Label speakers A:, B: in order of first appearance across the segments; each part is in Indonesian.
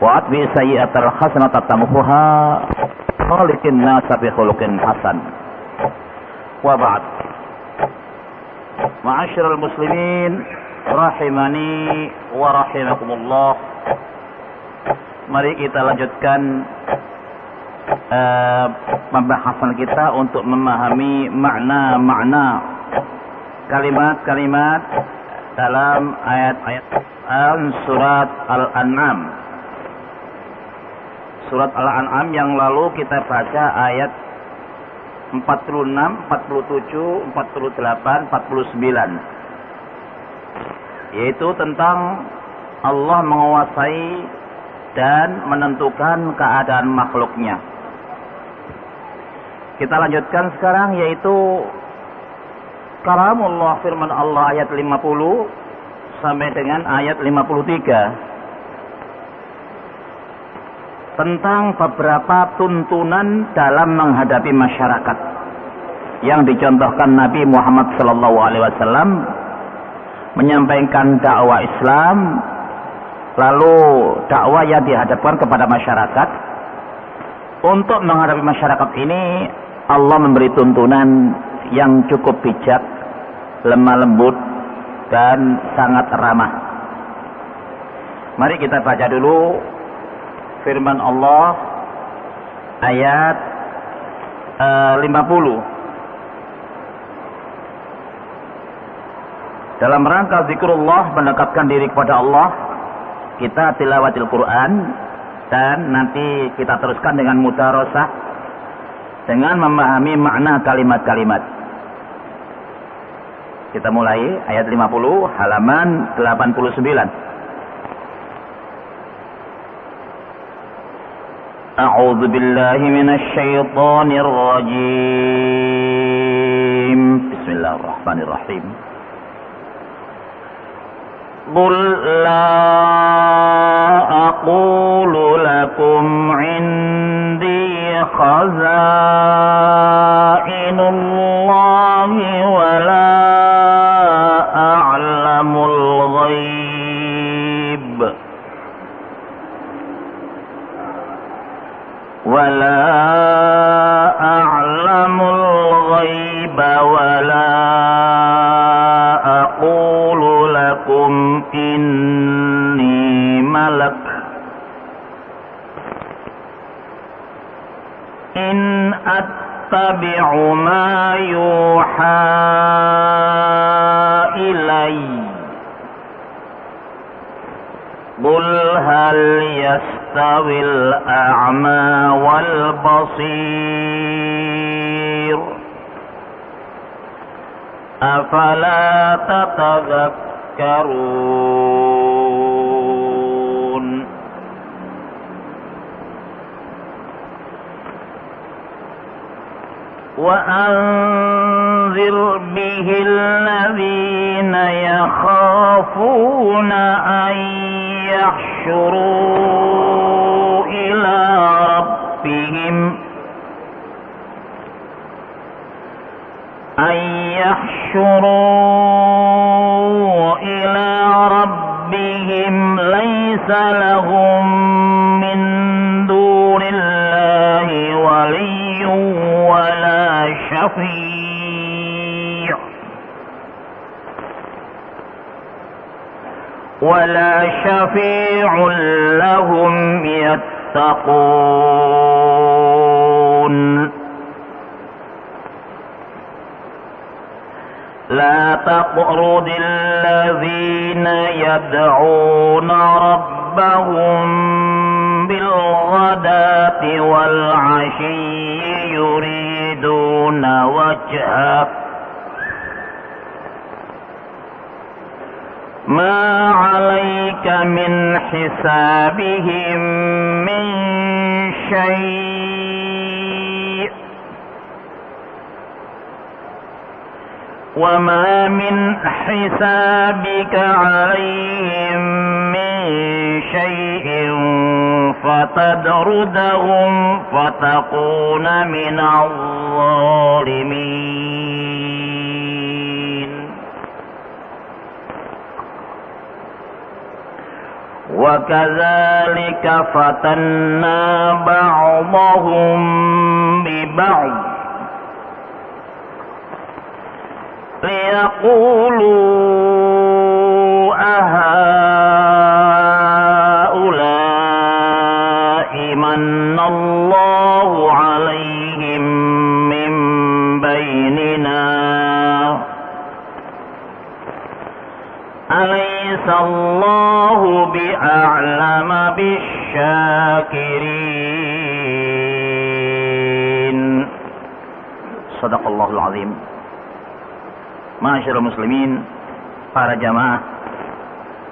A: wa atbi sayyi'atal hasanata tamhuha khaliqin nasa bi khuluqin hasan. Wa ba'd. Ma'asyiral muslimin rahimani wa rahimakumullah. Mari kita lanjutkan pembahasan kita untuk memahami makna-makna kalimat-kalimat dalam ayat-ayat surat Al-An'am. Surat Al-An'am yang lalu kita baca ayat 46, 47, 48, 49. Yaitu tentang Allah menguasai dan menentukan keadaan makhluknya. Kita lanjutkan sekarang yaitu kalamullah, firman Allah ayat 50 sampai dengan ayat 53 tentang beberapa tuntunan dalam menghadapi masyarakat yang dicontohkan Nabi Muhammad SAW menyampaikan dakwah Islam, lalu dakwah yang dihadapkan kepada masyarakat. Untuk menghadapi masyarakat ini Allah memberi tuntunan yang cukup bijak, lemah lembut, dan sangat ramah. Mari kita baca dulu firman Allah ayat 50. Dalam rangka zikrullah, mendekatkan diri kepada Allah, kita tilawatil Quran, dan nanti kita teruskan dengan mudarasah dengan memahami makna kalimat-kalimat. Kita mulai ayat 50 halaman 89. A'udzu billahi minasy syaithanir rajim. Bismillahirrahmanirrahim. Qul la aqulu lakum 'indi khazainullahi wa la a'lamul ghaib wa la a'lamul ghaiba wa la aqulu lakum inni malak in attabi'u ma yuha ilayya qul hal yastawil a'ma wal basir afala tatadhakkarun. وأنذر به الذين يخافون أن يحشروا إلى ربهم ليس لهم من دون الله ولي ولا شفيع لهم يتقون. لا تطرد الذين يدعون ربهم بالغداة والعشي يريدون وجهه ما عليك من حسابهم من شيء وما من حسابك عليهم من شيء فتطردهم فتكون من الظالمين وكذلك فتنا بعضهم ببعض ليقولوا أهؤلاء من الله عليهم من بيننا أليس الله بأعلم بالشاكرين. صدق الله العظيم. Masyaallah muslimin, para jamaah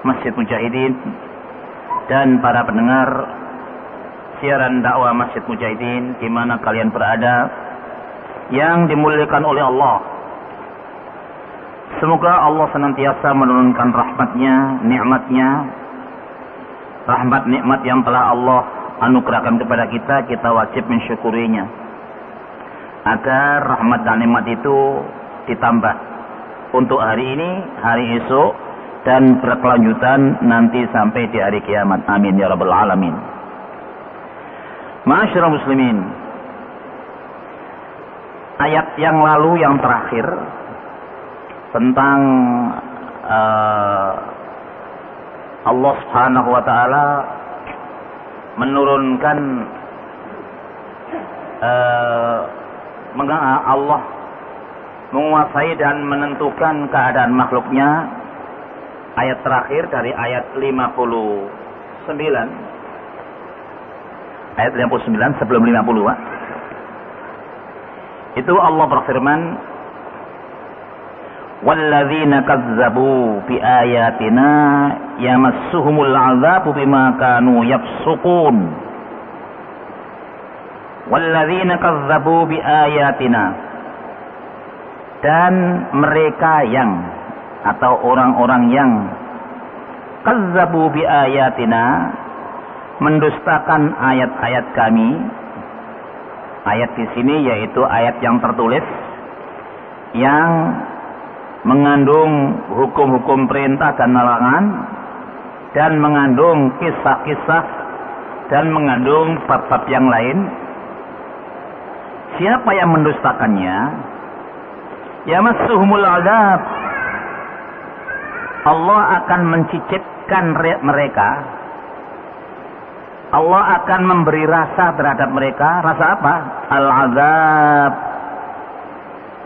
A: Masjid Mujahidin dan para pendengar siaran dakwah Masjid Mujahidin di mana kalian berada yang dimuliakan oleh Allah. Semoga Allah senantiasa menurunkan rahmatnya, nikmatnya, rahmat nikmat yang telah Allah anugerahkan kepada kita, kita wajib mensyukurinya agar rahmat dan nikmat itu ditambah untuk hari ini, hari esok, dan berkelanjutan nanti sampai di hari kiamat. Amin ya rabbal alamin. Ma'asyiral muslimin, ayat yang lalu yang terakhir tentang Allah Subhanahu wa taala menurunkan Allah menguasai dan menentukan keadaan makhluknya. Ayat terakhir dari ayat 59. Ayat 59 sebelum 50, Pak. Itu Allah berfirman, "Walladzina kazzabu biayatina yamassuhumul 'adzabu bima kanu yafsukun." Walladzina kazzabu biayatina, dan mereka yang atau orang-orang yang kazzabu biayatina, mendustakan ayat-ayat kami. Ayat di sini yaitu ayat yang tertulis yang mengandung hukum-hukum perintah dan larangan, dan mengandung kisah-kisah dan mengandung bab-bab yang lain. Siapa yang mendustakannya? Yamassuhumul 'adzab, Allah akan mencicipkan mereka. Allah akan memberi rasa terhadap mereka. Rasa apa? Al-'adzab,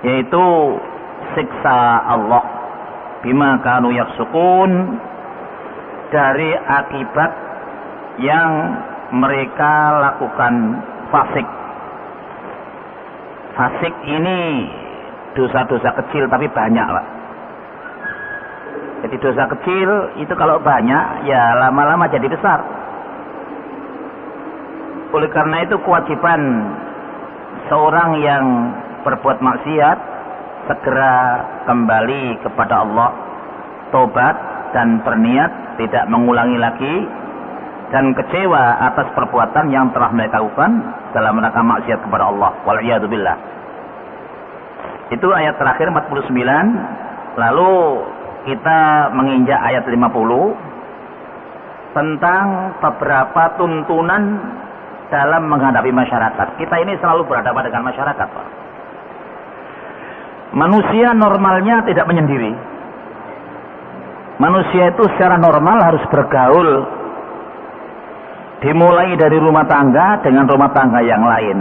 A: yaitu siksa Allah. Bima kanu yafsukun, dari akibat yang mereka lakukan fasik. Fasik ini dosa-dosa kecil tapi banyak, Pak. Jadi dosa kecil itu kalau banyak ya lama-lama jadi besar. Oleh karena itu kewajiban seorang yang berbuat maksiat segera kembali kepada Allah, tobat dan berniat tidak mengulangi lagi, dan kecewa atas perbuatan yang telah mereka lakukan dalam rangka maksiat kepada Allah. Wal'iyadzubillah. Itu ayat terakhir 49. Lalu kita menginjak ayat 50 tentang beberapa tuntunan dalam menghadapi masyarakat. Kita ini selalu berhadapan dengan masyarakat, Pak. Manusia normalnya tidak menyendiri. Manusia itu secara normal harus bergaul, dimulai dari rumah tangga dengan rumah tangga yang lain.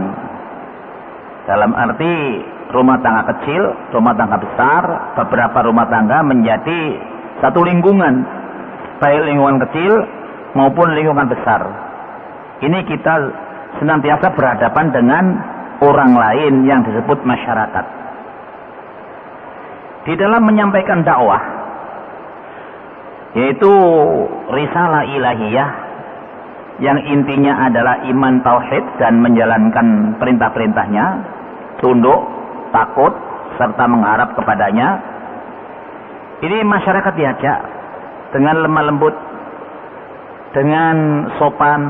A: Dalam arti rumah tangga kecil, rumah tangga besar, beberapa rumah tangga menjadi satu lingkungan, baik lingkungan kecil maupun lingkungan besar. Ini kita senantiasa berhadapan dengan orang lain yang disebut masyarakat. Di dalam menyampaikan dakwah, yaitu risalah ilahiyah yang intinya adalah iman tauhid dan menjalankan perintah-perintahnya, tunduk, takut, serta mengharap kepadanya. Ini masyarakat diajak dengan lemah lembut, dengan sopan,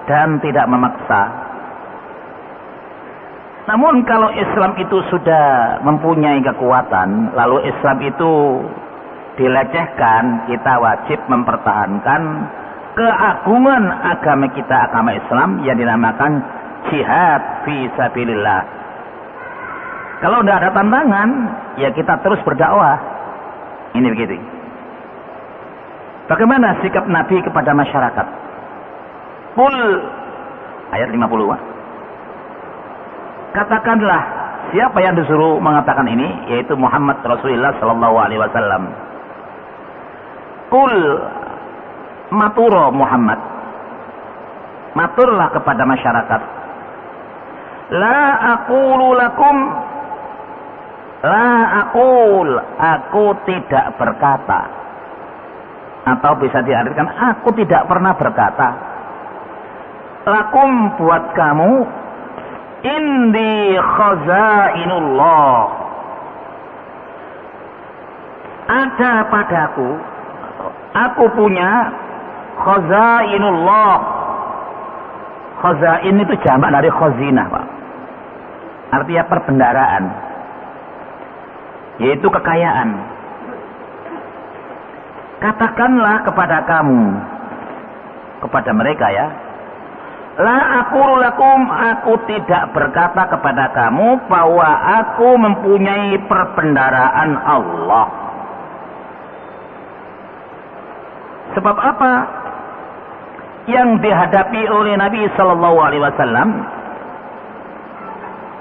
A: dan tidak memaksa. Namun kalau Islam itu sudah mempunyai kekuatan, lalu Islam itu dilecehkan, kita wajib mempertahankan keagungan agama kita, agama Islam yang dinamakan jihad fi sabilillah. Kalau tidak ada tantangan, ya kita terus berdakwah. Ini begitu. Bagaimana sikap Nabi kepada masyarakat? Qul, ayat 50. Katakanlah, siapa yang disuruh mengatakan ini? Yaitu Muhammad Rasulullah sallallahu alaihi wasallam. Qul, maturo Muhammad, maturlah kepada masyarakat. La aqulu lakum, la aqul, aku tidak berkata, atau bisa diartikan aku tidak pernah berkata. Lakum, buat kamu, indi khazainullah, ada padaku, aku punya khazainullah. Khazain itu jamak dari khazinah, Pak. Artinya perbendaraan, yaitu kekayaan. Katakanlah kepada kamu, kepada mereka ya, la aqulu lakum, aku tidak berkata kepada kamu bahwa aku mempunyai perbendaraan Allah. Sebab apa yang dihadapi oleh Nabi sallallahu alaihi wasallam?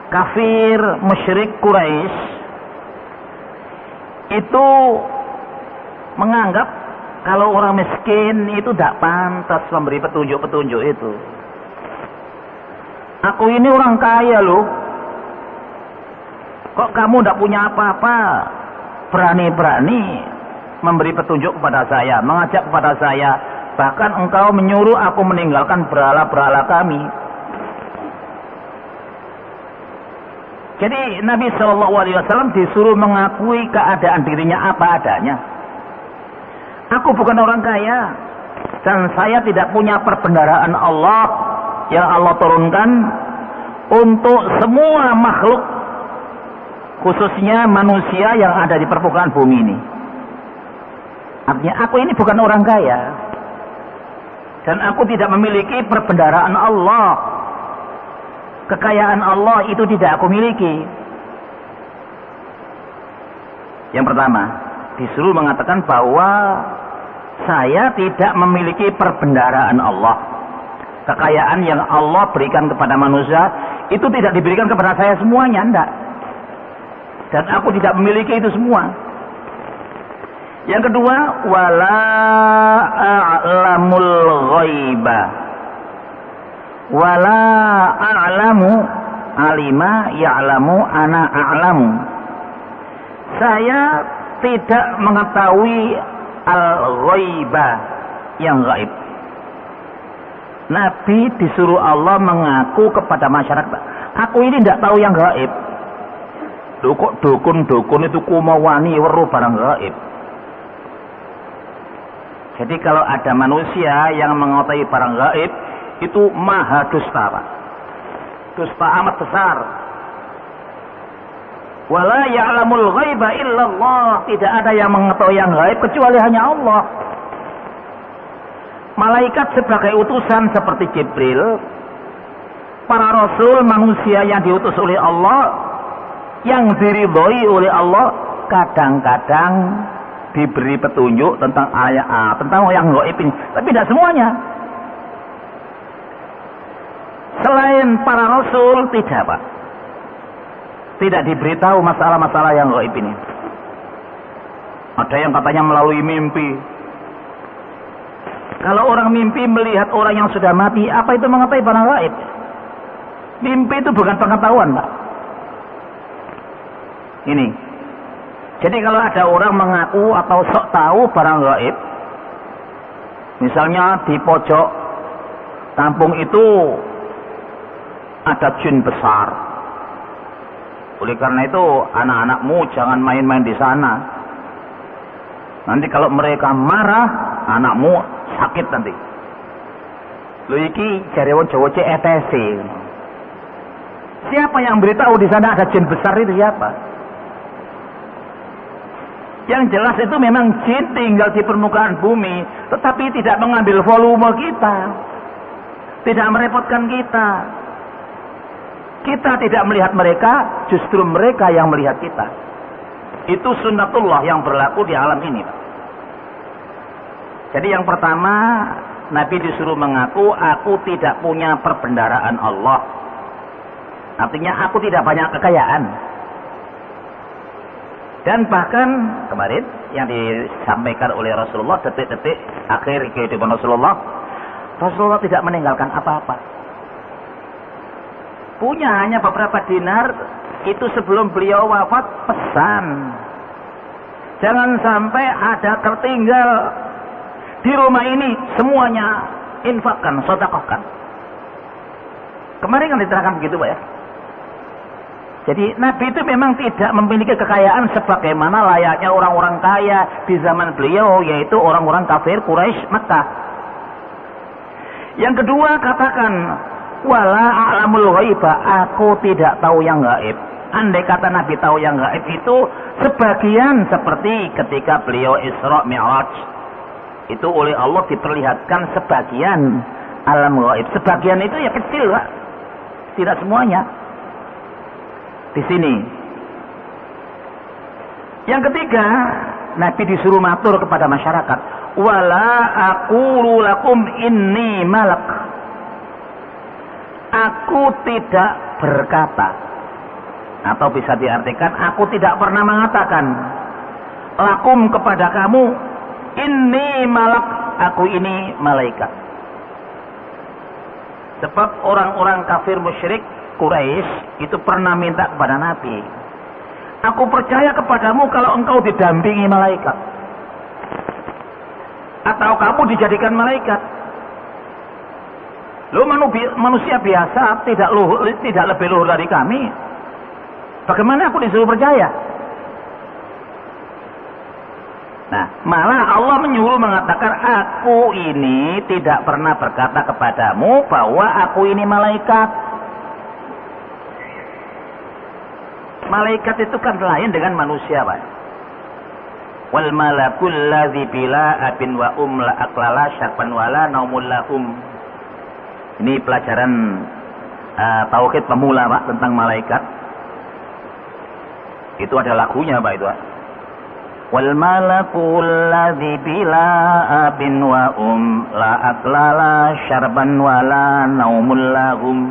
A: Kafir musyrik Quraisy itu menganggap kalau orang miskin itu tidak pantas memberi petunjuk-petunjuk itu. Aku ini orang kaya loh, kok kamu tidak punya apa-apa, berani-berani memberi petunjuk kepada saya, mengajak kepada saya, bahkan engkau menyuruh aku meninggalkan berhala-berhala kami. Jadi Nabi SAW disuruh mengakui keadaan dirinya apa adanya. Aku bukan orang kaya, dan saya tidak punya perbendaraan Allah yang Allah turunkan untuk semua makhluk, khususnya manusia yang ada di permukaan bumi ini. Artinya aku ini bukan orang kaya, dan aku tidak memiliki perbendaraan Allah. Kekayaan Allah itu tidak aku miliki. Yang pertama, disuruh mengatakan bahwa saya tidak memiliki perbendaraan Allah. Kekayaan yang Allah berikan kepada manusia itu tidak diberikan kepada saya semuanya, enggak. Dan aku tidak memiliki itu semua. Yang kedua, wala a'lamul ghaiba, wala a'lamu alima ya'lamu ana a'lamu. Saya tidak mengetahui al-ghaiba, yang gaib. Nabi disuruh Allah mengaku kepada masyarakat, aku ini tidak tahu yang gaib. Kok dukun-dukun itu kumawani weruh barang gaib. Jadi kalau ada manusia yang mengetahui barang gaib, itu maha dusta, Pak. Dusta amat besar. Wala ya'lamul ghaiba illallah, tidak ada yang mengetahui yang gaib kecuali hanya Allah. Malaikat sebagai utusan seperti Jibril, para rasul manusia yang diutus oleh Allah, yang diridhoi oleh Allah, kadang-kadang diberi petunjuk tentang ayat tentang yang gaib ini, tapi tidak semuanya. Selain para rasul tidak, Pak. Tidak diberitahu masalah-masalah yang gaib ini. Ada yang katanya melalui mimpi. Kalau orang mimpi melihat orang yang sudah mati, apa itu mengetahui barang gaib? Mimpi itu bukan pengetahuan, Pak. Ini. Jadi kalau ada orang mengaku atau sok tahu barang gaib, misalnya di pojok kampung itu ada jin besar. Oleh karena itu anak-anakmu jangan main-main di sana. Nanti kalau mereka marah, anakmu sakit nanti. Lho iki jare wong Jawa ETC. Siapa yang beritahu di sana ada jin besar itu siapa? Yang jelas itu memang jin tinggal di permukaan bumi, tetapi tidak mengambil volume kita, tidak merepotkan kita. Kita tidak melihat mereka, justru mereka yang melihat kita. Itu sunnatullah yang berlaku di alam ini, Pak. Jadi yang pertama, Nabi disuruh mengaku, aku tidak punya perbendaharaan Allah. Artinya aku tidak banyak kekayaan. Dan bahkan kemarin yang disampaikan oleh Rasulullah, detik-detik akhir kehidupan Rasulullah tidak meninggalkan apa-apa. Punya hanya beberapa dinar, itu sebelum beliau wafat pesan. Jangan sampai ada tertinggal di rumah ini, semuanya infakkan, sedekahkan. Kemarin kan diterangkan begitu, Pak ya. Jadi Nabi itu memang tidak memiliki kekayaan sebagaimana layaknya orang-orang kaya di zaman beliau, yaitu orang-orang kafir Quraisy Makkah. Yang kedua, katakan wala a'lamul ghaiba, aku tidak tahu yang gaib. Andai kata Nabi tahu yang gaib itu sebagian seperti ketika beliau Isra Mi'raj, itu oleh Allah diperlihatkan sebagian alam gaib. Sebagian itu ya kecil, Pak. Tidak semuanya. Di sini. Yang ketiga, Nabi disuruh matur kepada masyarakat, wala aqulu lakum inni malak. Aku tidak berkata, atau bisa diartikan aku tidak pernah mengatakan lakum kepada kamu, inni malak, aku ini malaikat. Sebab orang-orang kafir musyrik Quraisy itu pernah minta kepada Nabi, aku percaya kepadamu kalau engkau didampingi malaikat, atau kamu dijadikan malaikat. Lu manusia biasa, tidak lebih luhur dari kami. Bagaimana aku disuruh percaya? Nah, malah Allah menyuruh mengatakan, aku ini tidak pernah berkata kepadamu bahwa aku ini malaikat. Malaikat itu kan lain dengan manusia, Pak. Wal malakul ladzi bila abin wa la aklala syarban wala naumul lahum. Ini pelajaran tauhid pemula, Pak, tentang malaikat. Itu ada lagunya, Pak, itu, Pak. Wal malakul ladzi bila abin wa la aklala syarban wala naumul lahum.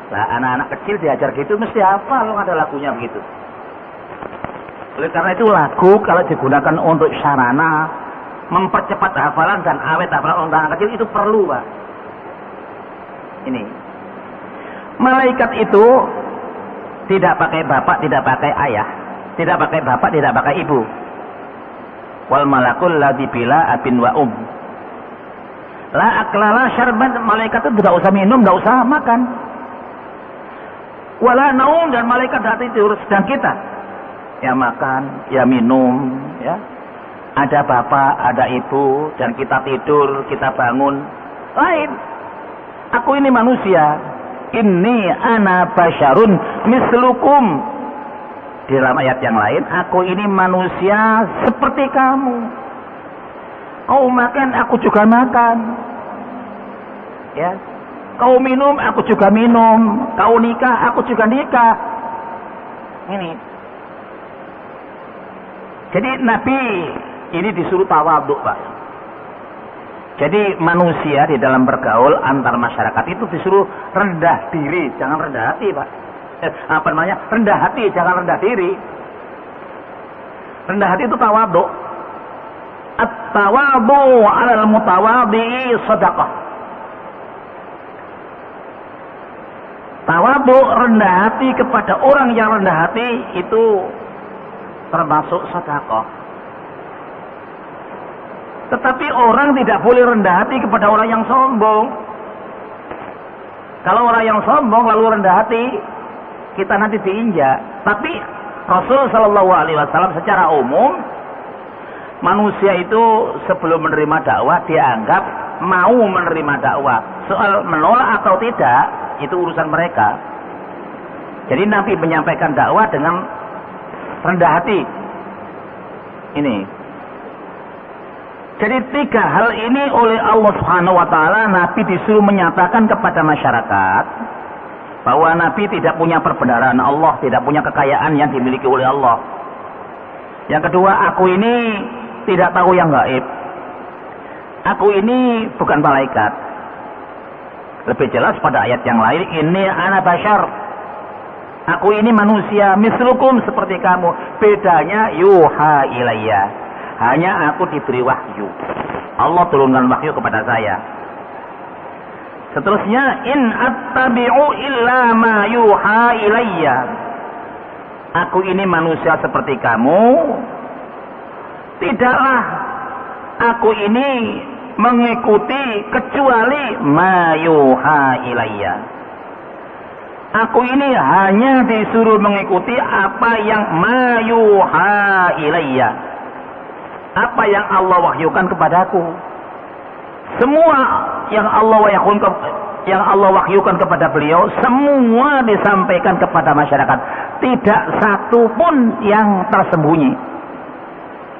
A: Nah, anak-anak kecil diajar gitu mesti hafal, ada lagunya begitu. Oleh karena itu lagu kalau digunakan untuk sarana mempercepat hafalan dan awet hafalan untuk anak kecil itu perlu, Pak. Ini malaikat itu tidak pakai bapak, tidak pakai ayah, tidak pakai bapak, tidak pakai ibu. Wal malakul ladzi bila abin wa la aklala syarban, malaikat itu tidak usah minum, tidak usah makan. Wala naum, dan malaikat hati tidur. Sedang kita ya makan, ya minum, ya ada bapak, ada ibu, dan kita tidur, kita bangun. Lain. Aku ini manusia. Inni ana basyarun mislukum. Di dalam ayat yang lain, aku ini manusia seperti kamu. Kau makan, aku juga makan. Ya. Kau minum, aku juga minum. Kau nikah, aku juga nikah. Ini. Jadi Nabi ini disuruh tawadhu, Pak. Jadi manusia di dalam bergaul antar masyarakat itu disuruh rendah diri, jangan rendah hati, Pak. Rendah hati, jangan rendah diri. Rendah hati itu tawadhu. At-tawadhu 'alal mutawadhi shadaqah. Tawadhu, rendah hati kepada orang yang rendah hati itu termasuk sedekah. Tetapi orang tidak boleh rendah hati kepada orang yang sombong. Kalau orang yang sombong lalu rendah hati, kita nanti diinjak. Tapi Rasul Shallallahu Alaihi Wasallam secara umum, manusia itu sebelum menerima dakwah dianggap mau menerima dakwah. Soal menolak atau tidak itu urusan mereka. Jadi Nabi menyampaikan dakwah dengan rendah hati. Ini. Jadi 3 hal ini oleh Allah Subhanahu wa taala Nabi disuruh menyatakan kepada masyarakat bahwa Nabi tidak punya perbenaran Allah, tidak punya kekayaan yang dimiliki oleh Allah. Yang kedua, aku ini tidak tahu yang gaib. Aku ini bukan malaikat. Lebih jelas pada ayat yang lain, ini ana bashar. Aku ini manusia, mislukum seperti kamu. Bedanya yuha ilayya. Hanya aku diberi wahyu. Allah turunkan wahyu kepada saya. Seterusnya, in attabi'u illa ma yuha ilayya. Aku ini manusia seperti kamu. Tidaklah aku ini mengikuti kecuali ma yuha ilayya. Aku ini hanya disuruh mengikuti apa yang ma yuha ilayya. Apa yang Allah wahyukan kepadaku. Semua yang Allah wahyukan kepada beliau, semua disampaikan kepada masyarakat. Tidak satu pun yang tersembunyi.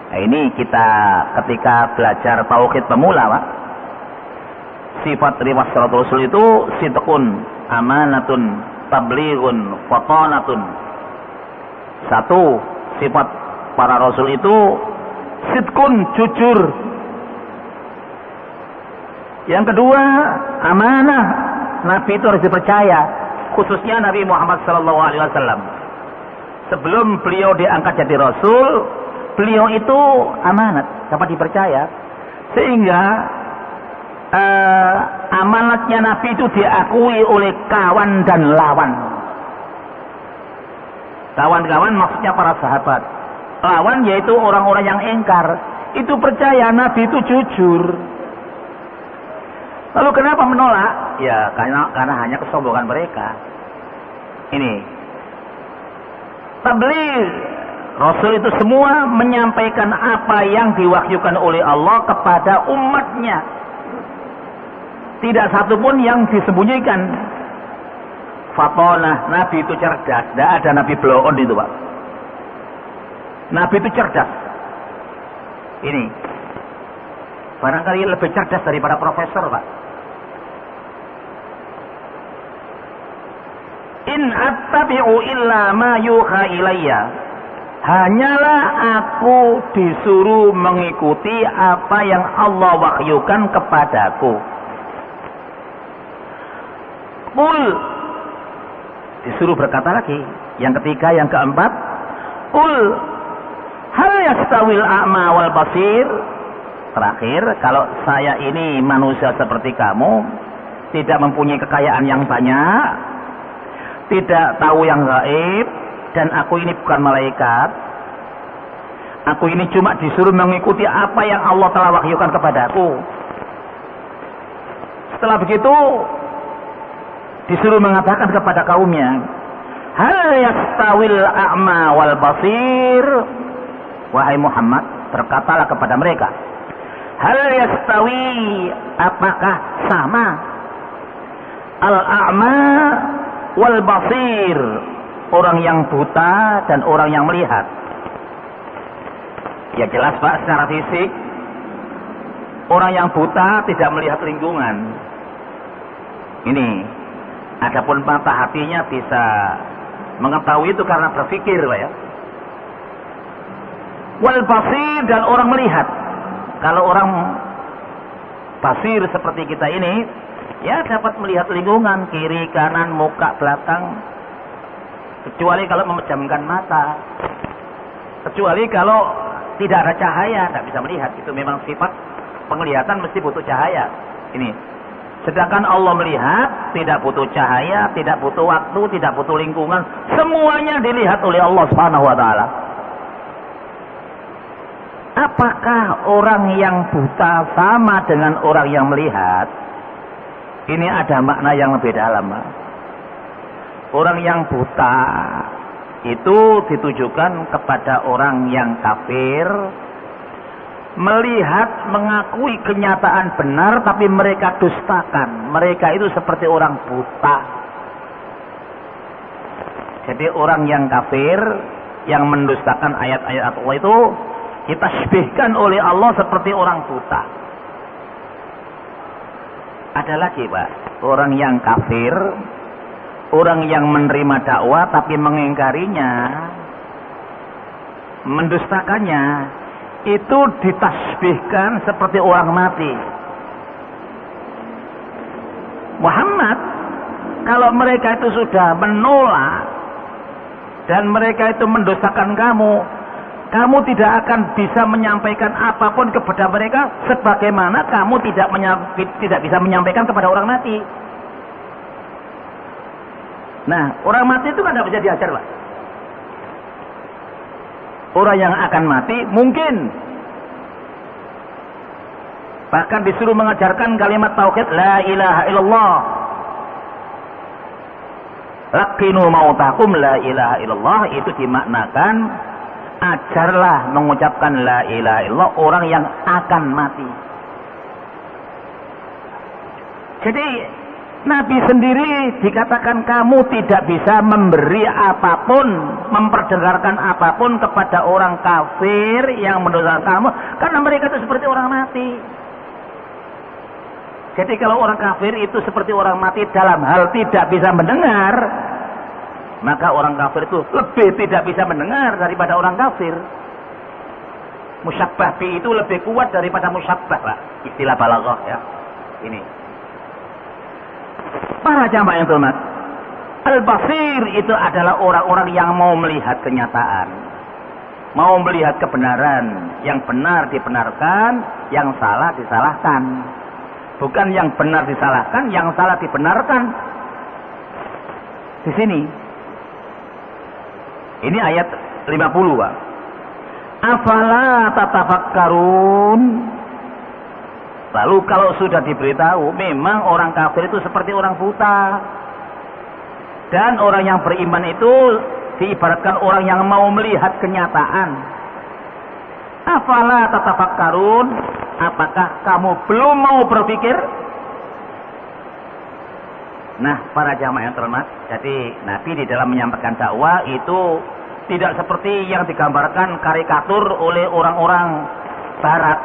A: Nah, ini kita ketika belajar tauhid pemula, Pak. Sifat riwayat Rasul itu sidqun, amanatun, tablighun, fatanatun. Satu, sifat para rasul itu sidqun, jujur. Yang kedua, amanah. Nabi itu harus dipercaya, khususnya Nabi Muhammad SAW. Sebelum beliau diangkat jadi rasul, beliau itu amanat, dapat dipercaya. Sehingga amanatnya Nabi itu diakui oleh kawan dan lawan. Kawan-kawan maksudnya para sahabat. Lawan yaitu orang-orang yang engkar. Itu percaya Nabi itu jujur. Lalu kenapa menolak? Ya karena hanya kesombongan mereka. Ini tabligh. Rasul itu semua menyampaikan apa yang diwahyukan oleh Allah kepada umatnya. Tidak satu pun yang disembunyikan. Fatonah, Nabi itu cerdas. Tidak ada Nabi blow-on itu, Pak. Nabi itu cerdas. Ini barangkali lebih cerdas daripada profesor, Pak. In attabi'u illa ma yuha ilayya. Hanyalah aku disuruh mengikuti apa yang Allah wahyukan kepadaku. Qul, disuruh berkata lagi. Yang ketiga, yang keempat, qul hal yastawil a'ma wal basir. Terakhir, kalau saya ini manusia seperti kamu, tidak mempunyai kekayaan yang banyak, tidak tahu yang gaib, dan aku ini bukan malaikat. Aku ini cuma disuruh mengikuti apa yang Allah telah wahyukan kepadaku. Setelah begitu, disuruh mengatakan kepada kaumnya, hal yastawil a'ma wal basir. Wahai Muhammad, berkatalah kepada mereka, hal yastawi, apakah sama al-a'ma wal basir, orang yang buta dan orang yang melihat? Ya jelas, Pak, secara fisik orang yang buta tidak melihat lingkungan. Ini adapun mata hatinya bisa mengetahui itu karena berpikir, Pak, ya. Wal basir, dan orang melihat. Kalau orang basir seperti kita ini, ya dapat melihat lingkungan, kiri, kanan, muka, belakang. Kecuali kalau memejamkan mata. Kecuali kalau tidak ada cahaya, tidak bisa melihat. Itu memang sifat penglihatan, mesti butuh cahaya. Ini. Sedangkan Allah melihat, tidak butuh cahaya, tidak butuh waktu, tidak butuh lingkungan. Semuanya dilihat oleh Allah Subhanahu wa taala. Apakah orang yang buta sama dengan orang yang melihat? Ini ada makna yang lebih dalam, Pak. Orang yang buta itu ditujukan kepada orang yang kafir, melihat, mengakui kenyataan benar, tapi mereka dustakan. Mereka itu seperti orang buta. Jadi orang yang kafir, yang mendustakan ayat-ayat Allah itu, ditasbihkan oleh Allah seperti orang buta. Ada lagi Pak, orang yang kafir, orang yang menerima dakwah tapi mengingkarinya, mendustakannya, itu ditasbihkan seperti orang mati. Muhammad, kalau mereka itu sudah menolak dan mereka itu mendustakan kamu, kamu tidak akan bisa menyampaikan apapun kepada mereka sebagaimana kamu tidak bisa menyampaikan kepada orang mati. Nah, orang mati itu kan tidak bisa diajar Pak. Orang yang akan mati mungkin bahkan disuruh mengajarkan kalimat tauhid la ilaha illallah. Laqinu mautakum la ilaha illallah, itu dimaknakan ajarlah mengucapkan la ilaha illallah orang yang akan mati. Jadi Nabi sendiri dikatakan kamu tidak bisa memberi apapun, memperdengarkan apapun kepada orang kafir yang mendosakan kamu, karena mereka itu seperti orang mati. Jadi kalau orang kafir itu seperti orang mati dalam hal tidak bisa mendengar, maka orang kafir itu lebih tidak bisa mendengar daripada orang kafir. Musyabbah bi itu lebih kuat daripada musyabbah Pak, istilah balaghah ya. Ini para jamaah yang terhormat, al-basir itu adalah orang-orang yang mau melihat kenyataan, mau melihat kebenaran, yang benar dibenarkan, yang salah disalahkan. Bukan yang benar disalahkan, yang salah dibenarkan. Di sini ini ayat 50 Pak. Afala tatafakkarun. Lalu kalau sudah diberitahu memang orang kafir itu seperti orang buta, dan orang yang beriman itu diibaratkan orang yang mau melihat kenyataan. Afala tatafakkarun, apakah kamu belum mau berpikir? Nah, para jamaah yang terhormat, jadi Nabi di dalam menyampaikan dakwah itu tidak seperti yang digambarkan karikatur oleh orang-orang barat.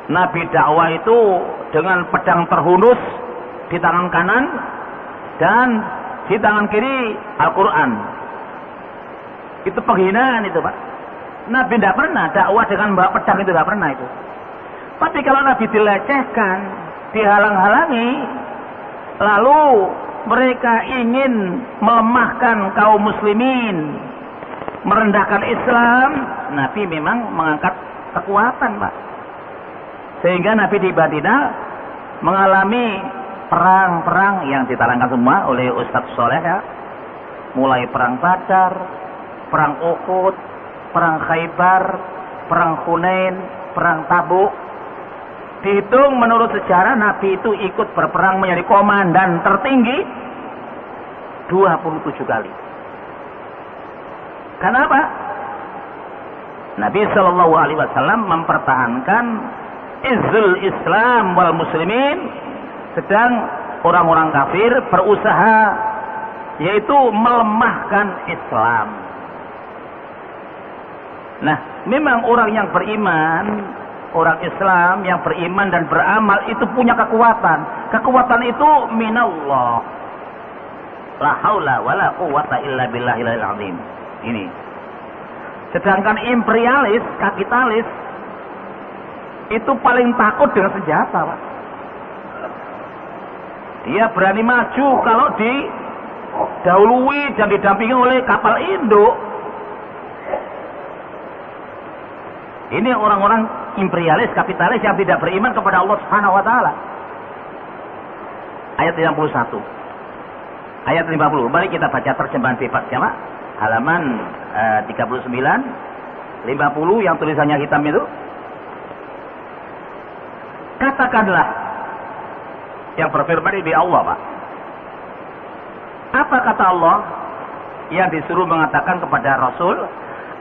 A: Nabi dakwah itu dengan pedang terhunus di tangan kanan dan di tangan kiri Al-Quran. Itu penghinaan itu Pak. Nabi tidak pernah dakwah dengan bawa pedang, itu tidak pernah itu. Tapi kalau Nabi dilecehkan, dihalang-halangi, lalu mereka ingin melemahkan kaum muslimin, merendahkan Islam, Nabi memang mengangkat kekuatan Pak. Sehingga Nabi di Madinah mengalami perang-perang yang diterangkan semua oleh Ustaz Soleh ya. Mulai perang Badar, perang Uhud, perang Khaybar, perang Hunain, perang Tabuk. Dihitung menurut sejarah Nabi itu ikut berperang menjadi komandan tertinggi 27 kali. Kenapa? Nabi Shallallahu Alaihi Wasallam mempertahankan izzul Islam wal muslimin, sedang orang-orang kafir berusaha yaitu melemahkan Islam. Nah, memang orang yang beriman, orang Islam yang beriman dan beramal itu punya kekuatan. Kekuatan itu minallah. La haula wala quwwata illa billahil azim. Ini. Sedangkan imperialis, kapitalis itu paling takut dengan senjata, Pak. Dia berani maju kalau didahului dan didampingi oleh kapal induk. Ini orang-orang imperialis, kapitalis yang tidak beriman kepada Allah Subhanahu wa taala. Ayat 51. Ayat 50. Mari kita baca terjemahan bebas ya, Pak. Halaman 39, 50 yang tulisannya hitam itu. Katakanlah, yang berfirman ini Allah, Pak. Apa kata Allah yang disuruh mengatakan kepada Rasul?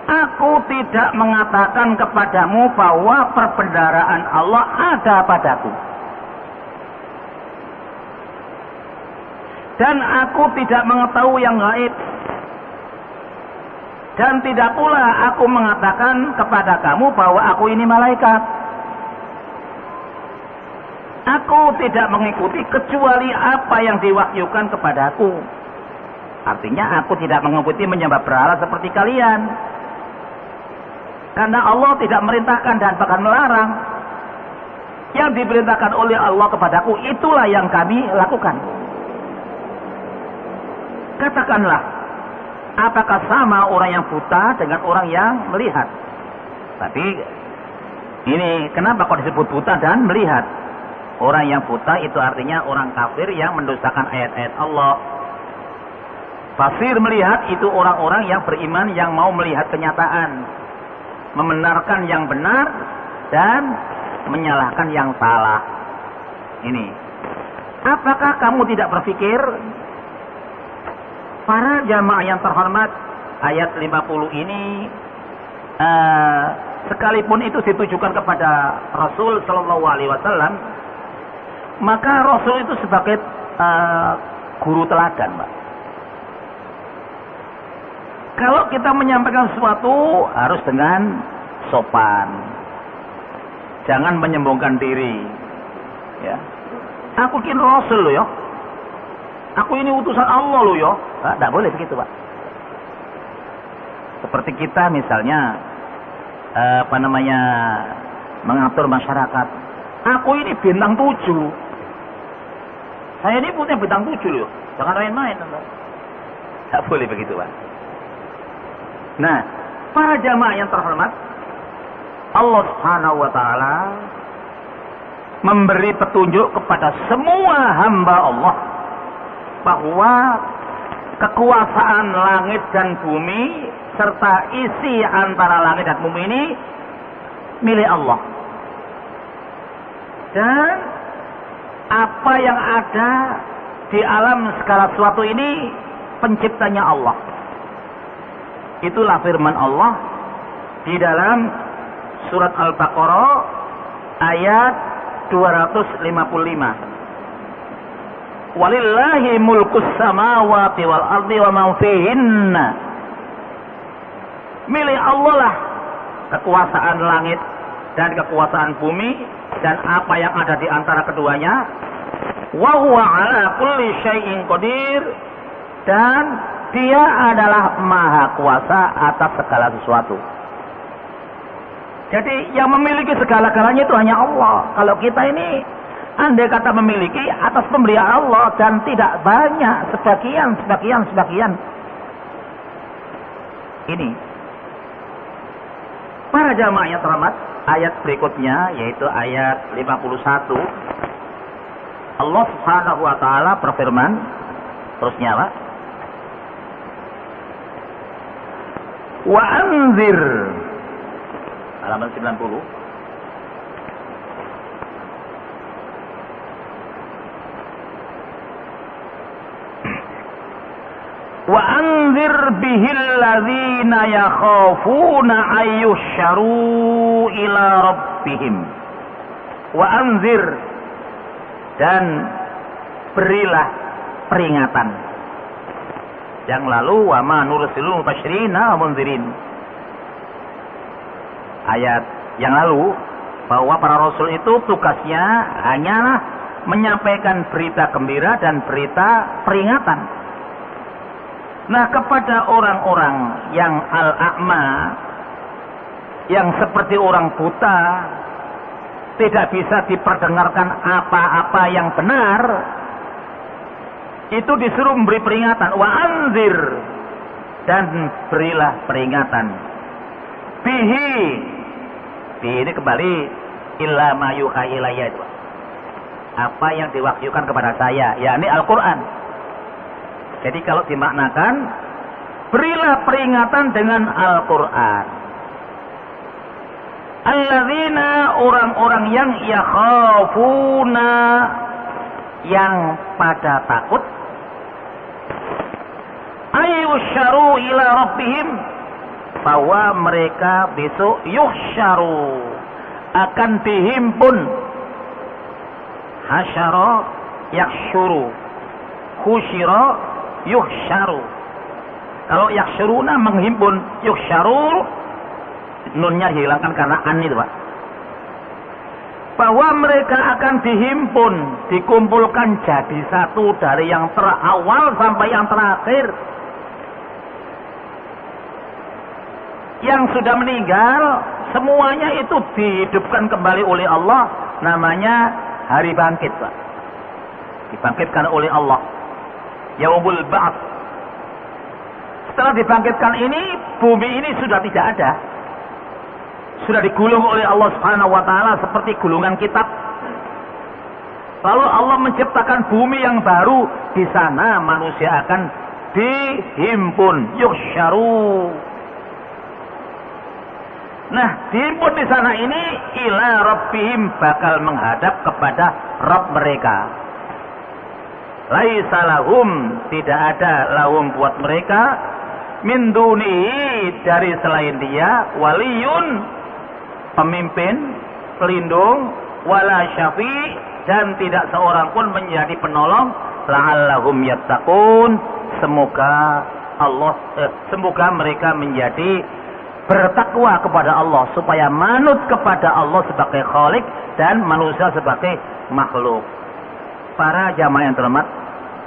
A: Aku tidak mengatakan kepadamu bahwa perbendaharaan Allah ada padaku. Dan aku tidak mengetahui yang gaib. Dan tidak pula aku mengatakan kepada kamu bahwa aku ini malaikat. Aku tidak mengikuti kecuali apa yang diwahyukan kepadaku. Artinya aku tidak mengikuti menyembah berhala seperti kalian. Karena Allah tidak merintahkan dan bahkan melarang. Yang diperintahkan oleh Allah kepadaku itulah yang kami lakukan. Katakanlah, apakah sama orang yang buta dengan orang yang melihat? Tapi ini kenapa kok disebut buta dan melihat? Orang yang buta itu artinya orang kafir yang mendustakan ayat-ayat Allah. Basir melihat itu orang-orang yang beriman yang mau melihat kenyataan, membenarkan yang benar dan menyalahkan yang salah. Ini. Apakah kamu tidak berpikir? Para jamaah yang terhormat, ayat 50 ini sekalipun itu ditujukan kepada Rasul Shallallahu Alaihi Wasallam, maka Rasul itu sebagai guru teladan, Pak. Kalau kita menyampaikan sesuatu harus dengan sopan, jangan menyombongkan diri. Ya, aku kira Rasul loh ya. Aku ini utusan Allah loh ya. Tidak boleh begitu, Pak. Seperti kita misalnya mengatur masyarakat. Aku ini bintang 7. Saya ini punya bintang 7 loh. Jangan main-main. Tidak boleh begitu, Pak. Nah, para jamaah yang terhormat, Allah Subhanahu wa taala memberi petunjuk kepada semua hamba Allah bahwa kekuasaan langit dan bumi serta isi antara langit dan bumi ini milik Allah. Dan apa yang ada di alam segala sesuatu ini penciptanya Allah. Itulah firman Allah di dalam surat Al-Baqarah ayat 255. Walillahi mulkus samawati wal ardi wa ma fihinna. Milik Allah lah kekuasaan langit dan kekuasaan bumi dan apa yang ada di antara keduanya. Wa huwa ala kulli syai'in qadir, dan Dia adalah maha kuasa atas segala sesuatu. Jadi yang memiliki segala-galanya itu hanya Allah. Kalau kita ini andai kata memiliki atas pemberian Allah dan tidak banyak, sebagian. Ini. Para jamaah yang terhormat, ayat berikutnya yaitu ayat 51. Allah Subhanahu wa taala berfirman, terusnya Pak. Wa anzir, halaman 90. Wa anzir bihil ladzina yakhafuna ayyusharu ila rabbihim. Wa anzir, dan berilah peringatan. Yang lalu wa ma nursilul mubashirina wa munzirin. Ayat yang lalu bahwa para rasul itu tugasnya hanyalah menyampaikan berita gembira dan berita peringatan. Nah, kepada orang-orang yang al-a'ma, yang seperti orang buta, tidak bisa diperdengarkan apa-apa yang benar, itu disuruh memberi peringatan. Wa anzir, dan berilah peringatan. Bihi ini kembali illa ma yuha ilayya, apa yang diwahyukan kepada saya, yakni Al-Quran. Jadi kalau dimaknakan, berilah peringatan dengan Al-Quran. Alladzina, orang-orang yang yakhafuna, yang pada takut, ayyusharu ila rabbihim, bahwa mereka besok yuhsyaru, akan dihimpun. Hasyara yaksyuru, khusyira yuhsyaru. Kalau yaksyuruna menghimpun, yuksyaru nunnya dihilangkan karena an itu Pak. Bahwa mereka akan dihimpun, dikumpulkan jadi satu dari yang terawal sampai yang terakhir. Yang sudah meninggal semuanya itu dihidupkan kembali oleh Allah, namanya hari bangkit Pak. Dibangkitkan oleh Allah. Yaumul Ba'ts. Setelah dibangkitkan ini, bumi ini sudah tidak ada. Sudah digulung oleh Allah Subhanahu wa taala seperti gulungan kitab. Lalu Allah menciptakan bumi yang baru, di sana manusia akan dihimpun, yuksyaru. Nah, dihimpun di sana ini ila rabbihim, bakal menghadap kepada Rabb mereka. Laisa lahum, tidak ada lahum buat mereka min dunihi, dari selain dia, waliyun, pemimpin, pelindung, wala syafi, dan tidak seorang pun menjadi penolong, la'allahum yattaqun, semoga mereka menjadi bertakwa kepada Allah, supaya manut kepada Allah sebagai khalik dan manusia sebagai makhluk. Para jamaah yang terhormat,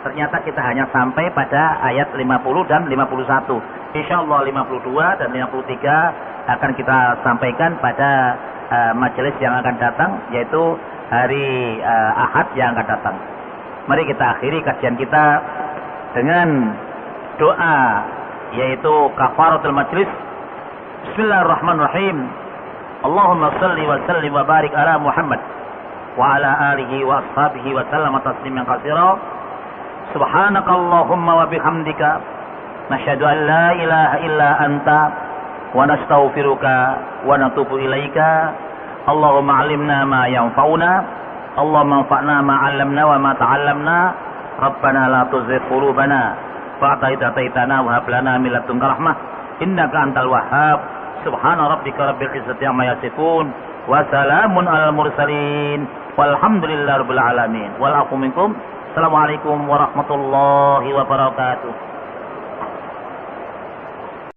A: ternyata kita hanya sampai pada ayat 50 dan 51. Insyaallah 52 dan 53 akan kita sampaikan pada majelis yang akan datang, yaitu hari Ahad yang akan datang. Mari kita akhiri kajian kita dengan doa, yaitu kafaratul majlis. Bismillahirrahmanirrahim. Allahumma salli wa sallim wa barik ala Muhammad wa ala alihi wa ashabihi wa sallama tasliman katsira. Subhanakallahumma wa bihamdika nasyhadu an la ilaha illa anta wa nastaghfiruka wa natubu ilaika. Allahumma 'allimna ma yanfa'una, Allahumma anfa'na ma 'allamna wa ma ta'allamna. Rabbana la tuzigh qulubana ba'da idh hadaytana wa hab lana min ladunka rahmah innaka antal wahhab. Subhana rabbika rabbil izzati amma yasifun wa salamun alal mursalin walhamdulillahi rabbil alamin. Wal aqu minkum. Assalamualaikum warahmatullahi wabarakatuh.